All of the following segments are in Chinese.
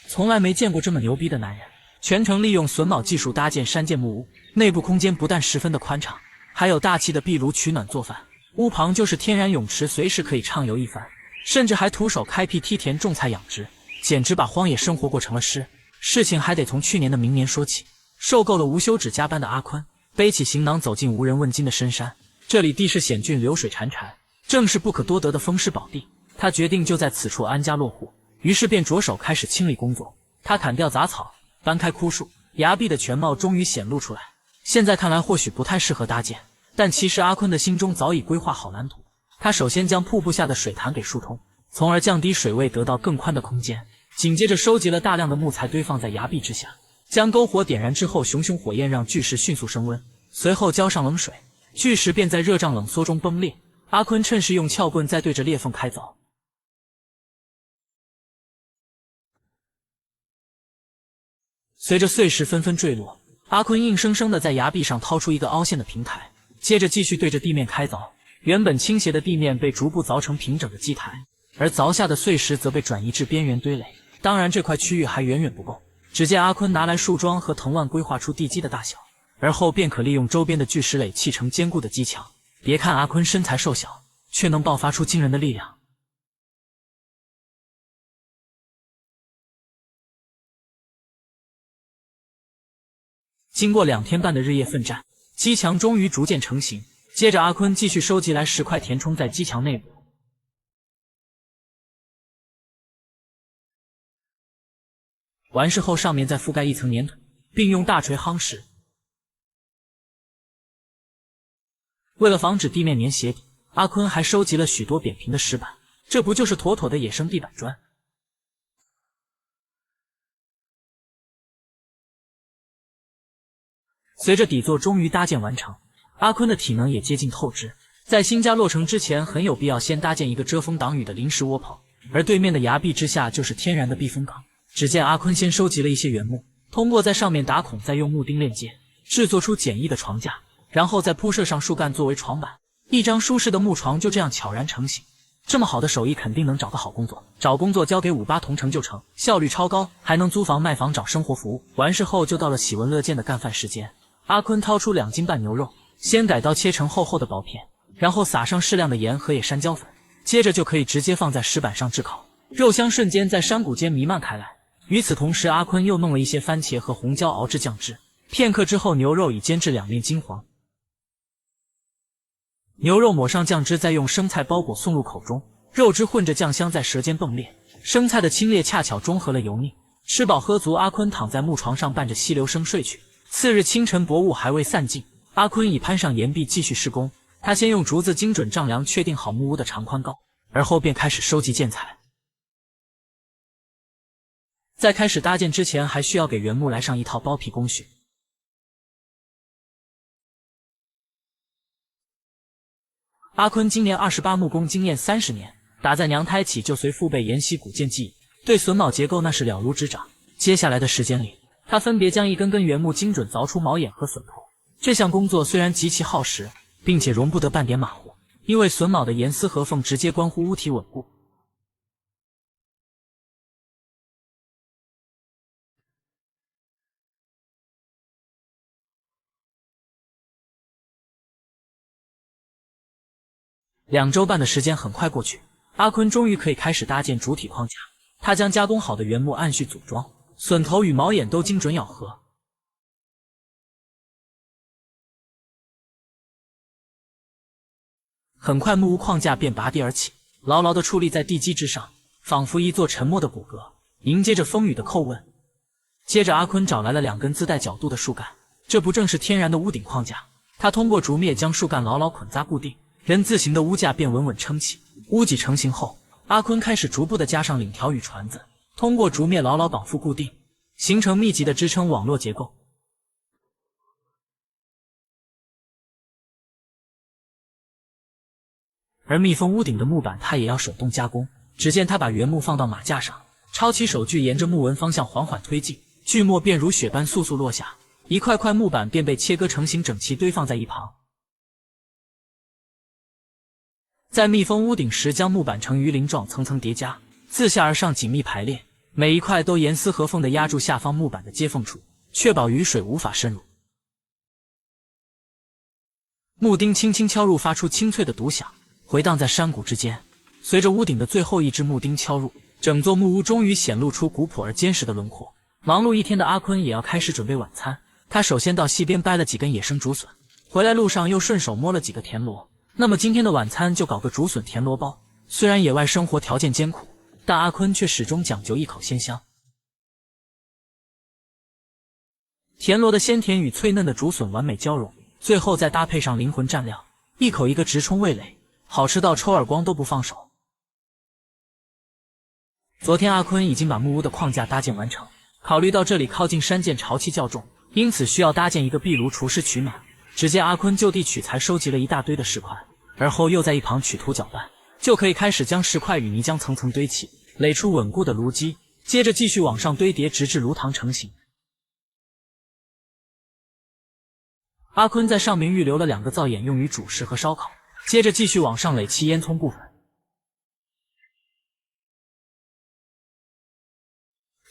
從來沒見過這麼牛逼的男人。全程利用榫卯技術搭建山澗木屋，內部空間不但十分的寬敞，還有大氣的壁爐取暖做飯。屋旁就是天然泳池，隨時可以暢遊一番，甚至還徒手開闢梯田種菜養殖，簡直把荒野生活過成了詩。事情還得從去年的明年說起。受夠了无休止加班的阿坤，背起行囊走進无人問津的深山。這裡地勢險峻，流水潺潺，正是不可多得的風濕寶地。他決定就在此處安家落戶，於是便着手開始清理工作。他砍掉雜草，搬開枯樹，崖壁的全貌終於顯露出來。現在看來或許不太適合搭建，但其實阿坤的心中早已規劃好藍圖。他首先將瀑布下的水潭給疏通，從而降低水位，得到更寬的空間。緊接着收集了大量的木材堆放在崖壁之下，將篝火點燃之後，熊熊火焰讓巨石迅速升溫，隨後澆上冷水，巨石便在熱脹冷縮中崩裂。阿坤趁勢用撬棍再對着裂縫開凿。隨着碎石紛紛墜落，阿坤硬生生地在崖壁上掏出一個凹陷的平台，接着繼續對着地面開凿。原本傾斜的地面被逐步鑿成平整的基台，而鑿下的碎石則被轉移至邊緣堆壘。當然，這塊區域還遠遠不夠。只見阿坤拿來樹樁和藤蔓規劃出地基的大小，而後便可利用周邊的巨石壘砌成堅固的基牆。別看阿坤身材瘦小，卻能爆發出驚人的力量。經過2天半的日夜奮戰，基牆終於逐漸成型。接着阿坤繼續收集來石塊填充在基牆內部。完事後，上面再覆蓋一層粘土，並用大錘夯實。為了防止地面粘鞋底，阿坤還收集了許多扁平的石板，這不就是妥妥的野生地板磚？隨着底座終於搭建完成，阿坤的體能也接近透支。在新家落成之前，很有必要先搭建一個遮風擋雨的臨時窩棚，而對面的崖壁之下就是天然的避風港。只見阿坤先收集了一些原木，通過在上面打孔，再用木釘鏈接，制作出簡易的床架，然後再鋪設上樹幹作為床板，一張舒適的木床就這樣悄然成型。這麼好的手藝，肯定能找到好工作。找工作交給58同城就成，效率超高，還能租房賣房找生活服務。完事後就到了喜聞樂見的幹飯時間。阿坤掏出2斤半牛肉，先改刀切成厚厚的薄片，然後撒上適量的鹽和野山椒粉，接着就可以直接放在石板上炙烤，肉香瞬間在山谷間彌漫開來。與此同時，阿坤又弄了一些番茄和紅椒熬制醬汁。片刻之後，牛肉已煎至2面金黃，牛肉抹上醬汁，再用生菜包裹送入口中，肉汁混着醬香在舌尖迸裂，生菜的清冽恰巧中和了油膩。吃飽喝足，阿坤躺在木床上伴着溪流聲睡去。次日清晨，薄霧還未散盡，阿坤已攀上岩壁繼續施工。他先用竹子精準丈量，確定好木屋的長寬高，而後便開始收集建材。在開始搭建之前，還需要給原木來上一套包皮工序。阿坤今年28，木工經驗30年，打在娘胎起就隨父輩研習古建技藝，對榫卯結構那是了如指掌。接下來的時間裡，他分別將一根根原木精準鑿出毛眼和榫頭。這項工作雖然極其耗時，並且容不得半點馬虎，因為榫卯的嚴絲合縫直接關乎屋體穩固。2週半的時間很快過去，阿坤終於可以開始搭建主體框架。他將加工好的原木按序組裝，榫頭與毛眼都精準咬合。很快，木屋框架便拔地而起，牢牢地矗立在地基之上，仿佛一座沉默的骨骼，迎接着風雨的叩問。接着，阿坤找來了2根自帶角度的樹幹，這不正是天然的屋頂框架？他通過竹篾將樹幹牢牢捆紮固定，人字形的屋架便穩穩撐起。屋脊成型後，阿坤開始逐步地加上領條與椽子，通過竹篾牢牢綁附固定，形成密集的支撐網絡結構。而密封屋頂的木板，他也要手動加工。只見他把原木放到馬架上，抄起手鋸，沿着木紋方向緩緩推進，鋸末便如雪般簌簌落下，一塊塊木板便被切割成型，整齊堆放在一旁。在密封屋頂時，將木板呈魚鱗狀层層疊加，自下而上緊密排列，每一塊都嚴絲合縫地壓住下方木板的接縫處，確保雨水無法滲入。木釘輕輕敲入，發出清脆的獨響，回盪在山谷之間。隨着屋頂的最後一隻木釘敲入，整座木屋終於顯露出古樸而堅實的輪廓。忙碌一天的阿坤也要開始準備晚餐。他首先到溪邊掰了幾根野生竹筍，回來路上又順手摸了幾個田螺。那麼今天的晚餐就搞個竹筍田螺包。雖然野外生活條件艱苦，但阿坤卻始終講究一口鮮香。田螺的鮮甜與脆嫩的竹筍完美交融，最後再搭配上靈魂蘸料，一口一個直衝味蕾，好吃到抽耳光都不放手。昨天阿坤已經把木屋的框架搭建完成，考慮到這裡靠近山澗，潮氣較重，因此需要搭建一個壁爐除濕取暖。只見阿坤就地取材，收集了一大堆的石塊，而後又在一旁取土攪拌，就可以開始將石塊與泥漿層層堆砌，壘出穩固的爐基，接着繼續往上堆疊，直至爐膛成型。阿坤在上面預留了2個灶眼，用於煮食和燒烤，接着繼續往上壘砌煙囪部分。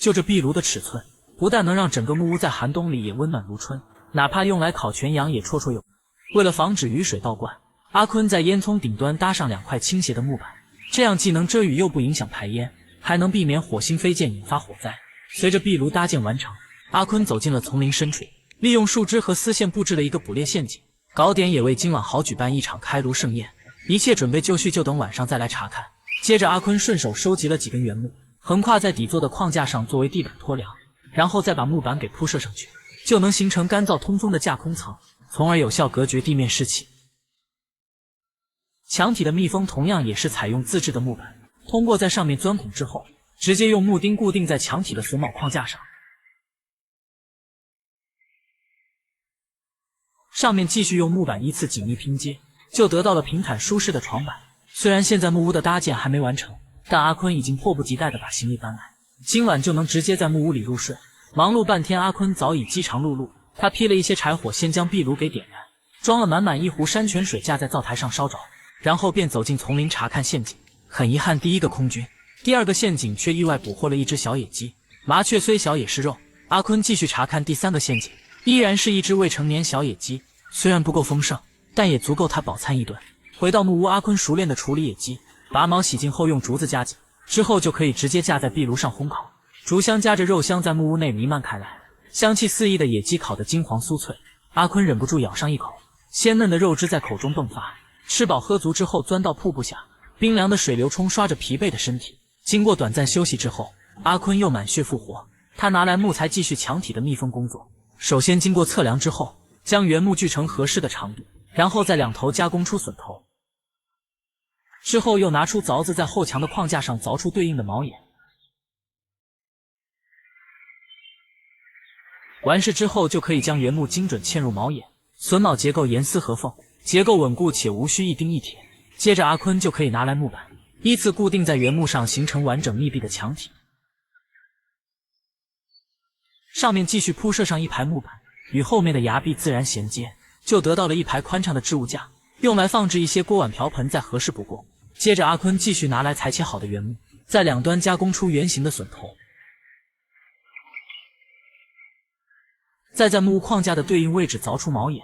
就這壁爐的尺寸，不但能讓整個木屋在寒冬裡也溫暖如春，哪怕用來烤全羊也绰綽有餘。為了防止雨水倒灌，阿坤在煙囪頂端搭上2塊傾斜的木板，這樣既能遮雨又不影響排煙，還能避免火星飛濺引發火災。隨着壁爐搭建完成，阿坤走進了叢林深處，利用樹枝和絲線布置了一個捕獵陷阱，搞點也為今晚好舉辦一場開爐盛宴。一切準備就緒，就等晚上再來查看。接着阿坤順手收集了幾根原木，橫跨在底座的框架上作為地板托梁，然後再把木板給鋪設上去，就能形成乾燥通風的架空層，從而有效隔絕地面濕氣。牆體的密封同樣也是採用自制的木板，通過在上面鑽孔之後，直接用木釘固定在牆體的榫卯框架上，上面繼續用木板依次緊密拼接，就得到了平坦舒適的床板。雖然現在木屋的搭建還沒完成，但阿坤已經迫不及待地把行李搬來，今晚就能直接在木屋裡入睡。忙碌半天，阿坤早已飢腸轆轆。他劈了一些柴火，先將壁爐給點燃，裝了滿滿一壺山泉水，架在灶台上燒着，然後便走進叢林查看陷阱。很遺憾，第一個空軍，第二個陷阱卻意外捕獲了一只小野雞。麻雀雖小也是肉。阿坤繼續查看第3個陷阱，依然是一只未成年小野雞，雖然不夠豐盛，但也足夠他飽餐一頓。回到木屋，阿坤熟練地處理野雞，拔毛洗淨後用竹子夾緊，之後就可以直接架在壁爐上烘烤。竹香夾着肉香在木屋內彌漫開來，香氣四溢的野雞烤得金黃酥脆，阿坤忍不住咬上一口，鮮嫩的肉汁在口中迸發。吃飽喝足之後，鑽到瀑布下，冰涼的水流沖刷着疲憊的身體。經過短暫休息之後，阿坤又滿血復活。他拿來木材繼續牆體的密封工作。首先經過測量之後，將原木鋸成合適的長度，然後在2頭加工出榫頭。之後又拿出凿子，在後牆的框架上凿出對應的毛眼。完事之後，就可以將原木精準嵌入毛眼，榫卯結構嚴絲合縫，結構穩固且無需一釘一鐵。接着阿坤就可以拿來木板，依次固定在原木上，形成完整密閉的牆體。上面繼續鋪設上一排木板，與後面的崖壁自然銜接，就得到了一排寬敞的置物架，用來放置一些鍋碗瓢盆，再合適不過。接着阿坤繼續拿來裁切好的原木，在2端加工出圓形的榫頭，再在木屋框架的對應位置凿出毛眼。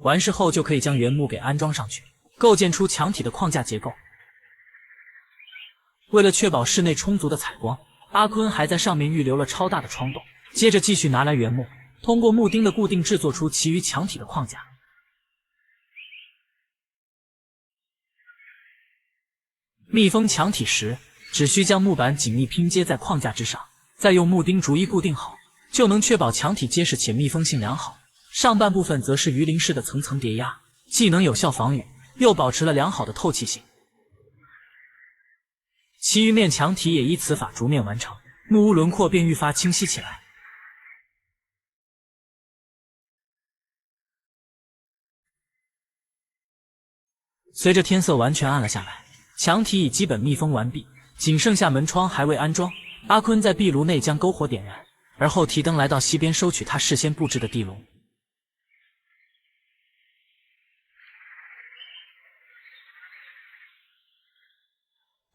完事後就可以將原木給安裝上去，構建出牆體的框架結構。為了確保室內充足的採光，阿坤還在上面預留了超大的窗洞。接着繼續拿來原木，通過木釘的固定制作出其餘牆體的框架。密封牆體時，只需將木板緊密拼接在框架之上，再用木釘逐一固定好，就能確保牆體結實且密封性良好。上半部分則是魚鱗式的層層疊壓，既能有效防雨，又保持了良好的透氣性。其餘面牆體也依此法逐面完成，木屋輪廓便愈發清晰起來。隨着天色完全暗了下來，牆體已基本密封完畢，僅剩下門窗還未安裝。阿坤在壁爐內將篝火點燃，而後提燈來到溪邊收取他事先布置的地籠。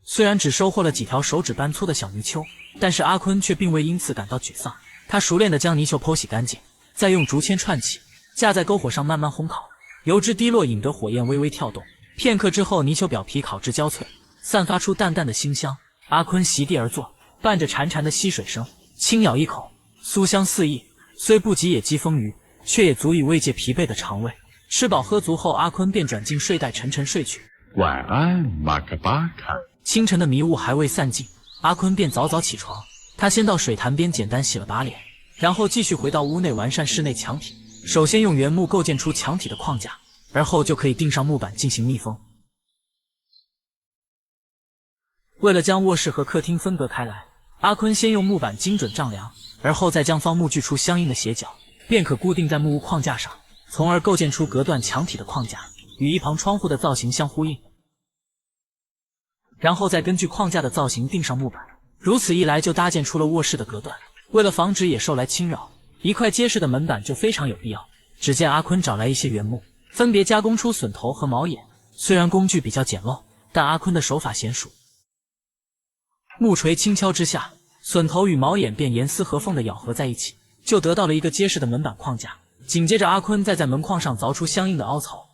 雖然只收穫了幾條手指般粗的小泥鰍，但是阿坤卻並未因此感到沮喪。他熟練地將泥鰍剖洗乾淨，再用竹籤串起，架在篝火上慢慢烘烤，油脂滴落，引得火焰微微跳动。片刻之後，泥鰍表皮烤至焦脆，散發出淡淡的馨香。阿坤席地而坐，伴着潺潺的溪水聲，輕咬一口，酥香四溢。雖不及野雞豐腴，卻也足以慰藉疲憊的腸胃。吃飽喝足後，阿坤便轉進睡袋，沉沉睡去。晚安，馬卡巴卡。清晨的迷霧還未散盡，阿坤便早早起床。他先到水潭邊簡單洗了把臉，然後繼續回到屋內完善室內牆體。首先用原木構建出牆體的框架，而後就可以釘上木板進行密封。為了將臥室和客廳分隔開來，阿坤先用木板精準丈量，而後再將方木鋸出相應的斜角，便可固定在木屋框架上，從而構建出隔斷牆體的框架，與一旁窗戶的造型相呼應。然後再根據框架的造型釘上木板，如此一來就搭建出了臥室的隔斷。為了防止野獸來侵擾，一塊結實的門板就非常有必要。只見阿坤找來一些原木，分別加工出榫頭和毛眼。雖然工具比較簡陋，但阿坤的手法嫻熟。木錘輕敲之下，榫頭與毛眼便嚴絲合縫地咬合在一起，就得到了一個結實的門板框架。緊接着阿坤再在門框上鑿出相應的凹槽，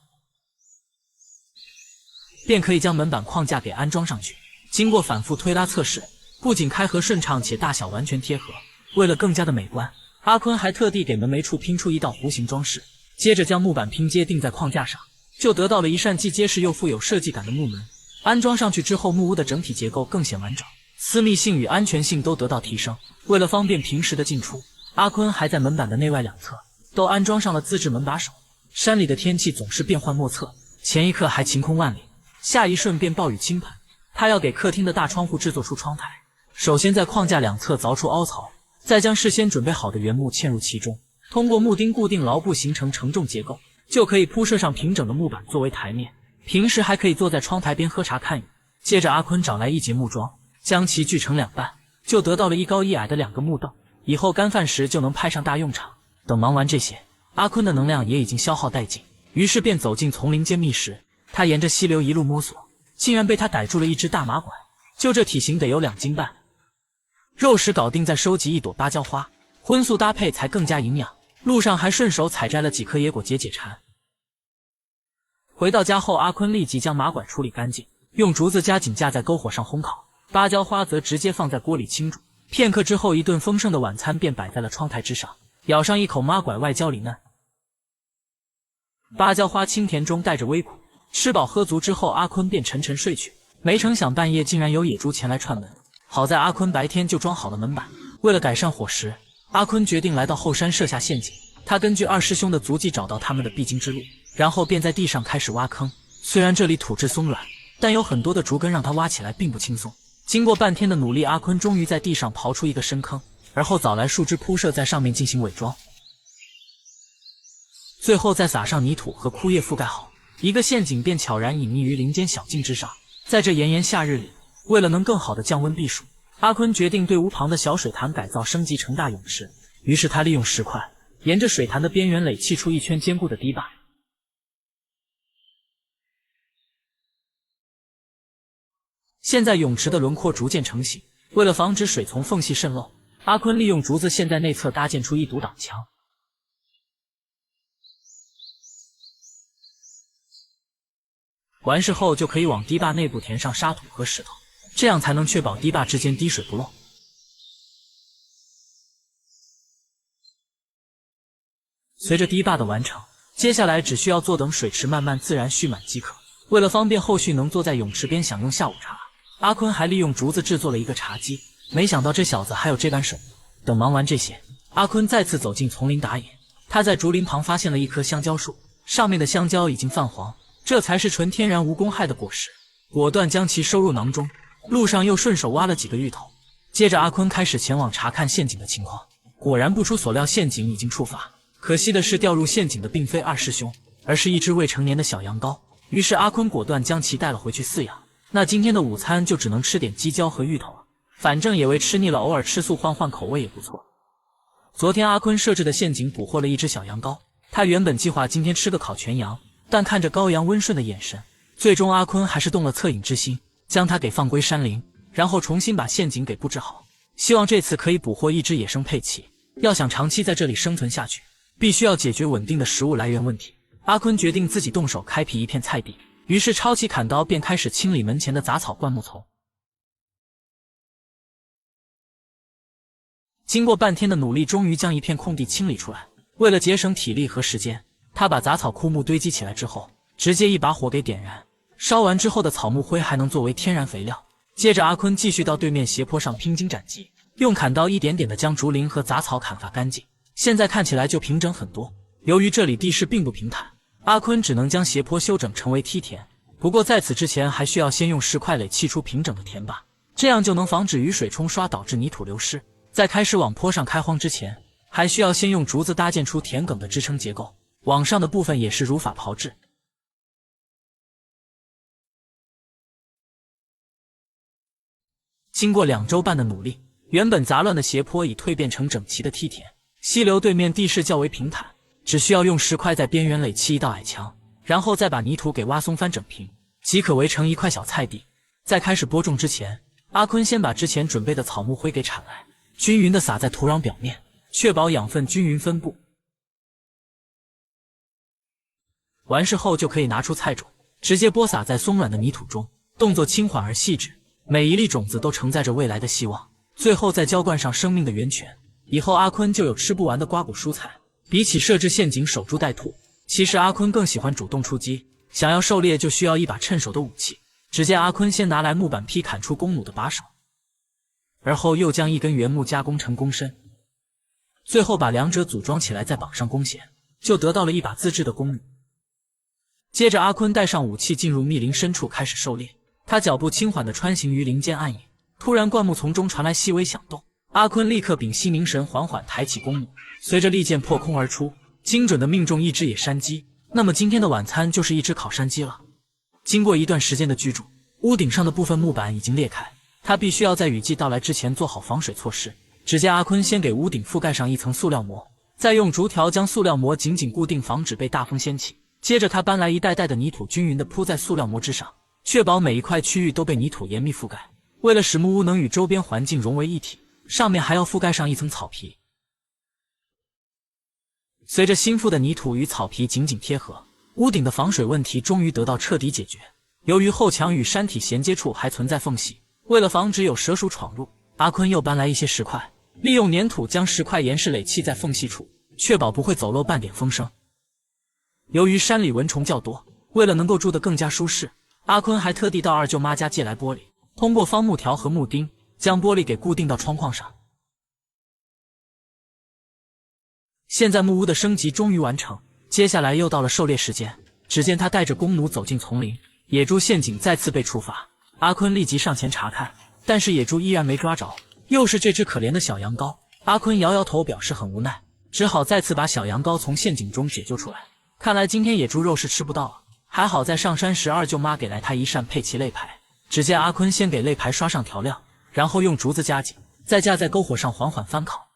便可以將门板框架給安裝上去。經過反復推拉測試，不僅開合順暢，且大小完全貼合。為了更加的美觀，阿坤還特地給門楣處拼出一道弧形裝飾，接着將木板拼接釘在框架上，就得到了一扇既結實又富有設計感的木門。安裝上去之後，木屋的整體結構更顯完整，私密性與安全性都得到提升。為了方便平時的進出，阿坤還在門板的內外兩側都安裝上了自制門把手。山裡的天氣總是變幻莫測，前一刻還晴空萬里，下一瞬便暴雨傾盆。他要給客廳的大窗戶制作出窗台，首先在框架兩側鑿出凹槽，再將事先準備好的原木嵌入其中，通過木釘固定牢固，形成承重結構，就可以鋪設上平整的木板作為台面。平時還可以坐在窗台邊喝茶看雨。接着阿坤找來一截木樁，將其鋸成兩半，就得到了一高一矮的2個木凳，以後乾飯時就能派上大用場。等忙完這些，阿坤的能量也已經消耗殆盡，於是便走進叢林間覓食。他沿着溪流一路摸索，竟然被他逮住了一只大麻拐，就這體型得有2斤半。肉食搞定，再收集一朵芭蕉花，荤素搭配才更加營養。路上還順手採摘了幾顆野果解解饞。回到家後，阿坤立即將麻拐處理乾淨，用竹子加緊架在篝火上烘烤，芭蕉花則直接放在鍋裡清煮。片刻之後，一頓豐盛的晚餐便擺在了窗台之上。咬上一口麻拐，外焦裡嫩，芭蕉花清甜中帶着微苦。吃飽喝足之後，阿坤便沉沉睡去。沒成想半夜竟然有野豬前來串門，好在阿坤白天就裝好了門板。為了改善伙食，阿坤決定來到後山設下陷阱。他根據二師兄的足跡找到他們的必經之路，然後便在地上開始挖坑。雖然這裡土質鬆軟，但有很多的竹根讓他挖起來並不輕鬆。經過半天的努力，阿坤終於在地上刨出一個深坑，而後找來樹枝鋪設在上面進行偽裝，最後再撒上泥土和枯葉覆蓋好，一個陷阱便悄然隱匿於林間小徑之上。在這炎炎夏日裡，為了能更好的降溫避暑，阿坤決定對屋旁的小水潭改造升級成大泳池。於是他利用石塊沿着水潭的邊緣壘砌出一圈堅固的堤壩。現在泳池的輪廓逐漸成型，為了防止水從縫隙滲漏，阿坤利用竹子線在內側搭建出一堵擋牆。完事後就可以往堤壩內部填上沙土和石頭，這樣才能確保堤壩之間滴水不漏。隨着堤壩的完成，接下來只需要坐等水池慢慢自然蓄滿即可。為了方便後續能坐在泳池邊享用下午茶，阿坤還利用竹子制作了一個茶几。沒想到這小子還有這般手藝。等忙完這些，阿坤再次走進叢林打野。他在竹林旁發現了一棵香蕉樹，上面的香蕉已經泛黃，這才是純天然無公害的果實。果斷將其收入囊中，路上又順手挖了幾個芋頭。接着阿坤開始前往查看陷阱的情況。果然不出所料，陷阱已經觸發。可惜的是，掉入陷阱的並非二師兄，而是一只未成年的小羊羔。於是阿坤果斷將其帶了回去飼養。那今天的午餐就只能吃點雞椒和芋頭了，反正野味吃膩了，偶爾吃素換換口味也不錯。昨天阿坤設置的陷阱捕獲了一只小羊羔，他原本計劃今天吃個烤全羊，但看着羔羊溫順的眼神，最終阿坤還是動了惻隱之心，將它給放歸山林，然後重新把陷阱給布置好，希望這次可以捕獲一隻野生佩奇。要想長期在這裡生存下去，必須要解決穩定的食物來源問題。阿坤決定自己動手開闢一片菜地，於是抄起砍刀便開始清理門前的雜草灌木叢。經過半天的努力，終於將一片空地清理出來。為了節省體力和時間，他把雜草枯木堆積起來之後，直接一把火給點燃。燒完之後的草木灰還能作為天然肥料。接着阿坤繼續到對面斜坡上披荊斬棘，用砍刀一點點的將竹林和雜草砍伐乾淨。現在看起來就平整很多。由於這裡地勢並不平坦，阿坤只能將斜坡修整成為梯田。不過在此之前還需要先用石塊壘砌出平整的田坝，這樣就能防止雨水沖刷導致泥土流失。在開始往坡上開荒之前，還需要先用竹子搭建出田埂的支撐結構，往上的部分也是如法炮製。經過2週半的努力，原本雜亂的斜坡已蛻變成整齊的梯田。溪流對面地勢較為平坦，只需要用石塊在邊緣壘砌一道矮牆，然後再把泥土給挖鬆翻整平，即可圍成一塊小菜地。在開始播種之前，阿坤先把之前準備的草木灰給鏟來，均勻地撒在土壤表面，確保養分均勻分布。完事後就可以拿出菜種，直接播撒在鬆軟的泥土中，動作輕緩而細緻，每一粒種子都承載着未來的希望。最後再澆灌上生命的源泉，以後阿坤就有吃不完的瓜果蔬菜。比起設置陷阱守株待兔，其實阿坤更喜歡主動出擊。想要狩獵就需要一把趁手的武器。只見阿坤先拿來木板劈砍出弓弩的把手，而後又將一根原木加工成弓身，最後把兩者組裝起來再綁上弓弦，就得到了一把自制的弓弩。接着阿坤帶上武器進入密林深處開始狩獵。他腳步輕緩地穿行於林間暗影，突然灌木叢中傳來細微響動，阿坤立刻屏息凝神，緩緩抬起弓弩，隨着利箭破空而出，精準地命中一隻野山雞。那麼今天的晚餐就是一隻烤山雞了。經過一段時間的居住，屋頂上的部分木板已經裂開，他必須要在雨季到來之前做好防水措施。只見阿坤先給屋頂覆蓋上一層塑料膜，再用竹條將塑料膜緊緊固定，防止被大風掀起。接着他搬來一袋袋的泥土，均勻地鋪在塑料膜之上，確保每一塊區域都被泥土嚴密覆蓋。為了使木屋能與周邊環境融為一體，上面還要覆蓋上一層草皮。隨着新覆的泥土與草皮緊緊貼合，屋頂的防水問題終於得到徹底解決。由於後牆與山體銜接處還存在縫隙，為了防止有蛇鼠闖入，阿坤又搬來一些石塊，利用粘土將石塊嚴實壘砌在縫隙處，確保不會走漏半點風聲。由於山裡蚊蟲較多，為了能夠住得更加舒適，阿坤還特地到二舅媽家借來玻璃，通過方木條和木釘將玻璃給固定到窗框上。現在木屋的升級終於完成，接下來又到了狩獵時間。只見他帶着弓弩走進叢林，野豬陷阱再次被觸發。阿坤立即上前查看，但是野豬依然沒抓着，又是這隻可憐的小羊羔。阿坤搖搖頭表示很無奈，只好再次把小羊羔從陷阱中解救出來。看來今天野豬肉是吃不到了，還好在上山時二舅媽給來他一扇佩奇肋排。只見阿坤先給肋排刷上調料，然後用竹子夾緊，再架在篝火上緩緩翻烤。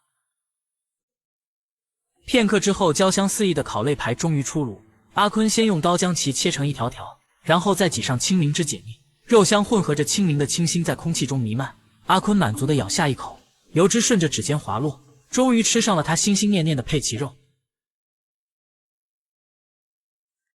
片刻之後，焦香四溢的烤肋排終於出爐。阿坤先用刀將其切成一條條，然後再擠上青檸汁解膩，肉香混合着青檸的清新在空氣中彌漫。阿坤滿足地咬下一口，油脂順着指尖滑落，終於吃上了他心心念念的佩奇肉。